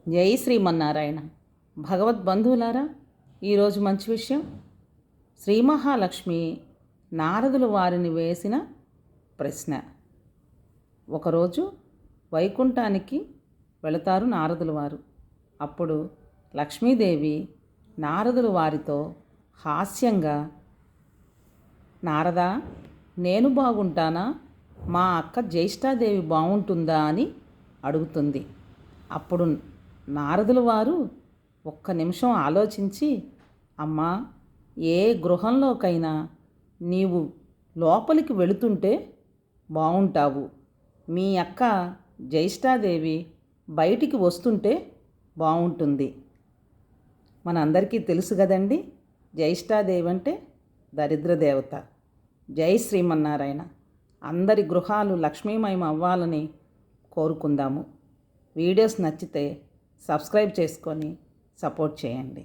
జై శ్రీమన్నారాయణ. భగవద్బంధువులారా, ఈరోజు మంచి విషయం. శ్రీ మహాలక్ష్మి నారదులు వారిని వేసిన ప్రశ్న. ఒకరోజు వైకుంఠానికి వెళతారు నారదులు వారు. అప్పుడు లక్ష్మీదేవి నారదులు వారితో హాస్యంగా, నారదా, నేను బాగుంటానా, మా అక్క జ్యేష్ఠాదేవి బాగుంటుందా అని అడుగుతుంది. అప్పుడు నారదులు వారు ఒక్క నిమిషం ఆలోచించి, అమ్మా, ఏ గృహంలోకైనా నీవు లోపలికి వెళుతుంటే బాగుంటావు, మీ అక్క జ్యేష్ఠాదేవి బయటికి వస్తుంటే బాగుంటుంది. మనందరికీ తెలుసు కదండి, జ్యేష్ఠాదేవి అంటే దరిద్ర దేవత. జై శ్రీమన్నారాయణ. అందరి గృహాలు లక్ష్మీమయం అవ్వాలని కోరుకుందాము. వీడియోస్ నచ్చితే సబ్స్క్రైబ్ చేసుకొని సపోర్ట్ చేయండి.